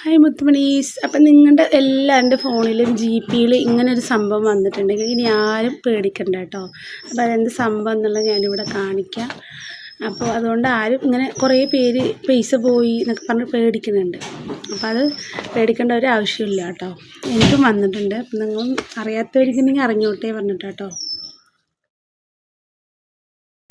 Hi മുത്തുമണീസ്. അപ്പം നിങ്ങളുടെ എല്ലാവരുടെ ഫോണിലും GPയിൽ ഇങ്ങനൊരു സംഭവം വന്നിട്ടുണ്ടെങ്കിൽ ഇനി ആരും പേടിക്കണ്ട കേട്ടോ. അപ്പോൾ അതെന്ത് സംഭവം എന്നുള്ളത് ഞാനിവിടെ കാണിക്കാം. അപ്പോൾ അതുകൊണ്ട് ആരും ഇങ്ങനെ കുറേ പേര് പൈസ പോയി എന്നൊക്കെ പറഞ്ഞ് പേടിക്കുന്നുണ്ട്. അപ്പോൾ അത് പേടിക്കേണ്ട ഒരു ആവശ്യമില്ല കേട്ടോ. എനിക്കും വന്നിട്ടുണ്ട്. അപ്പം നിങ്ങളും അറിയാത്തവർക്കുണ്ടെങ്കിൽ അറിഞ്ഞോട്ടേ പറഞ്ഞിട്ടാട്ടോ.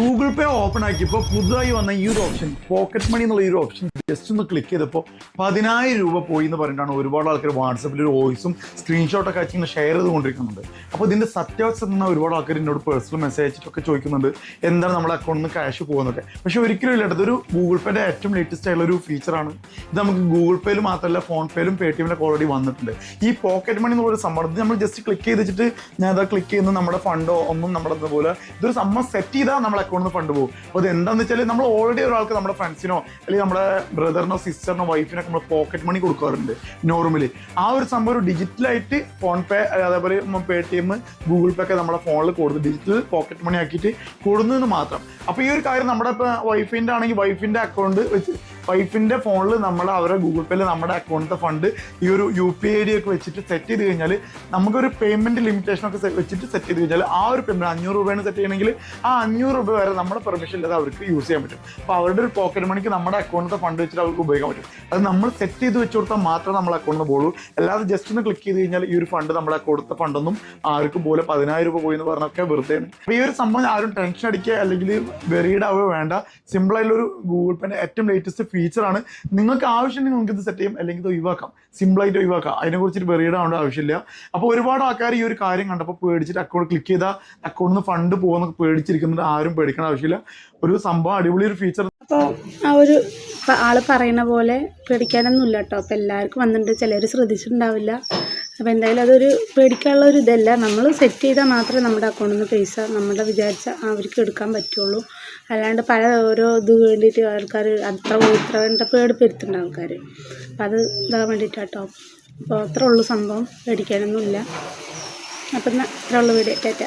ഗൂഗിൾ പേ ഓപ്പൺ ആക്കിയപ്പോൾ പുതുതായി വന്ന ഈ ഒരു ഓപ്ഷൻ, പോക്കറ്റ് മണി എന്നുള്ള ഈ ഒരു ഓപ്ഷൻ ജസ്റ്റ് ഒന്ന് ക്ലിക്ക് ചെയ്തപ്പോൾ 10,000 രൂപ പോയി എന്ന് പറഞ്ഞിട്ടാണ് ഒരുപാട് ആൾക്കാർ വാട്സപ്പിൽ ഒരു വോയിസും സ്ക്രീൻഷോട്ടൊക്കെ അയച്ച് ഇങ്ങനെ ഷെയർ ചെയ്തുകൊണ്ടിരിക്കുന്നുണ്ട്. അപ്പോൾ ഇതിൻ്റെ സത്യാവസ്ഥ എന്ന ഒരുപാട് ആൾക്കാർ എന്നോട് പേഴ്സണൽ മെസ്സേജ് അയച്ചിട്ടൊക്കെ ചോദിക്കുന്നുണ്ട് എന്താണ് നമ്മുടെ അക്കൗണ്ടിൽ നിന്ന് ക്യാഷ് പോകുന്നതൊക്കെ. പക്ഷേ ഒരിക്കലും ഇല്ല, ഇതൊരു ഗൂഗിൾ പേയുടെ ഏറ്റവും ലേറ്റസ്റ്റ് ആയിട്ടുള്ള ഒരു ഫീച്ചറാണ്. ഇത് നമുക്ക് ഗൂഗിൾ പേയിൽ മാത്രമല്ല ഫോൺ പേയിലും പേടിഎമ്മിലൊക്കെ ഓൾറെഡി വന്നിട്ടുണ്ട്. ഈ പോക്കറ്റ് മണി എന്നുള്ള സംഭവം നമ്മൾ ജസ്റ്റ് ക്ലിക്ക് ചെയ്തിട്ട് ഞാൻ അതാ ക്ലിക്ക് ചെയ്യുന്നത് നമ്മുടെ ഫണ്ടോ ഒന്നും നമ്മുടെ പോലെ ഇതൊരു സംഭവം സെറ്റ് ചെയ്താൽ നമ്മുടെ അക്കൗണ്ടിൽ നിന്ന് ഫണ്ട് പോകും. അപ്പോൾ അത് എന്താണെന്ന് വെച്ചാൽ നമ്മൾ ഓൾറെഡി ഒരാൾക്ക് നമ്മുടെ ഫ്രണ്ട്സിനോ അല്ലെങ്കിൽ നമ്മുടെ ബ്രദറിനോ സിസ്റ്ററിനോ വൈഫിനൊക്കെ നമ്മൾ പോക്കറ്റ് മണി കൊടുക്കാറുണ്ട് നോർമലി. ആ ഒരു സംഭവം ഒരു ഡിജിറ്റലായിട്ട് ഫോൺ പേ അതേപോലെ പേടിഎം ഗൂഗിൾ പേ ഒക്കെ നമ്മുടെ ഫോണിൽ കൊടുത്ത് ഡിജിറ്റൽ പോക്കറ്റ് മണി ആക്കിയിട്ട് കൊടുന്നതെന്ന് മാത്രം. അപ്പോൾ ഈ ഒരു കാര്യം നമ്മുടെ ഇപ്പോൾ വൈഫിൻ്റെ ആണെങ്കിൽ വൈഫിൻ്റെ അക്കൗണ്ട് വെച്ച് വൈഫിൻ്റെ ഫോണിൽ നമ്മൾ അവരെ ഗൂഗിൾ പേയിൽ നമ്മുടെ അക്കൗണ്ടിലത്തെ ഫണ്ട് ഈ ഒരു UPI ID ഒക്കെ വെച്ചിട്ട് സെറ്റ് ചെയ്ത് കഴിഞ്ഞാൽ നമുക്കൊരു പേയ്മെൻറ്റ് ലിമിറ്റേഷനൊക്കെ വെച്ചിട്ട് സെറ്റ് ചെയ്ത് കഴിഞ്ഞാൽ ആ ഒരു പേയ്മെൻറ്റ് 500 രൂപയാണ് സെറ്റ് ചെയ്യണമെങ്കിൽ ആ 500 രൂപ വരെ നമ്മുടെ പെർമിഷൻ ഇല്ലാതെ അവർക്ക് യൂസ് ചെയ്യാൻ പറ്റും. അപ്പോൾ അവരുടെ ഒരു പോക്കറ്റ് മണിക്ക് നമ്മുടെ അക്കൗണ്ടിലത്തെ ഫണ്ട് വെച്ചിട്ട് അവർക്ക് ഉപയോഗിക്കാൻ പറ്റും. അത് നമ്മൾ സെറ്റ് ചെയ്ത് വെച്ച് കൊടുത്താൽ മാത്രമേ നമ്മളെ അക്കൗണ്ടിൽ പോകുള്ളൂ. അല്ലാതെ ജസ്റ്റ് ഒന്ന് ക്ലിക്ക് ചെയ്ത് കഴിഞ്ഞാൽ ഈ ഒരു ഫണ്ട് നമ്മളെ കൊടുത്ത ഫണ്ടൊന്നും ആർക്കും പോലെ 10,000 രൂപ പോയി എന്ന് പറഞ്ഞൊക്കെ വെറുതെയാണ്. അപ്പോൾ ഈ ഒരു സംഭവം ആരും ടെൻഷൻ അടിക്കുക അല്ലെങ്കിൽ വെറീഡ് ആവുക വേണ്ട. സിമ്പിളായിട്ടുള്ളൊരു ഗൂഗിൾ പേൻ്റെ ഏറ്റവും ലേറ്റസ്റ്റ് ഫീച്ചറാണ്. നിങ്ങൾക്ക് ആവശ്യമുണ്ടെങ്കിൽ നിങ്ങൾക്ക് ഇത് സെറ്റ് ചെയ്യും, അല്ലെങ്കിൽ ഇത് ഒഴിവാക്കാം, സിമ്പിളായിട്ട് ഒഴിവാക്കാം. അതിനെക്കുറിച്ചിട്ട് വെറീഡ് ആവേണ്ട ആവശ്യമില്ല. അപ്പോൾ ഒരുപാട് ആൾക്കാർ ഈ ഒരു കാര്യം കണ്ടപ്പോൾ പേടിച്ചിട്ട് അക്കൗണ്ട് ക്ലിക്ക് ചെയ്താൽ അക്കൗണ്ടിൽ നിന്ന് ഫണ്ട് പോകുന്നൊക്കെ പേടിച്ചിരിക്കുന്നുണ്ട്. ആരും പേടിക്കേണ്ട ആവശ്യമില്ല. ഒരു സംഭവം അടിപൊളി ഒരു ഫീച്ചർ. അപ്പോൾ ആ ഒരു ആള് പറയുന്ന പോലെ പേടിക്കാനൊന്നും ഇല്ല കേട്ടോ. അപ്പോൾ എല്ലാവർക്കും വന്നിട്ടുണ്ട്, ചിലർ ശ്രദ്ധിച്ചിട്ടുണ്ടാവില്ല. അപ്പോൾ എന്തായാലും അതൊരു പേടിക്കാനുള്ള ഒരു ഇതല്ല. നമ്മൾ സെറ്റ് ചെയ്താൽ മാത്രമേ നമ്മുടെ അക്കൗണ്ടിൽ നിന്ന് പൈസ നമ്മുടെ വിചാരിച്ച അവർക്ക് എടുക്കാൻ പറ്റുള്ളൂ. അല്ലാണ്ട് പല ഓരോ ഇത് വേണ്ടിയിട്ട് ആൾക്കാർ അത്ര വേണ്ട പേടിപ്പെടുത്തുന്നുണ്ട് ആൾക്കാർ. അപ്പോൾ അത് ഇതാകാൻ വേണ്ടിയിട്ടാട്ടോ. അപ്പോൾ അത്രേ ഉള്ളൂ സംഭവം, പേടിക്കാനൊന്നുമില്ല. അപ്പം എന്നാൽ ഇത്രേ ഉള്ളൂ വീഡിയോ. ടാറ്റ.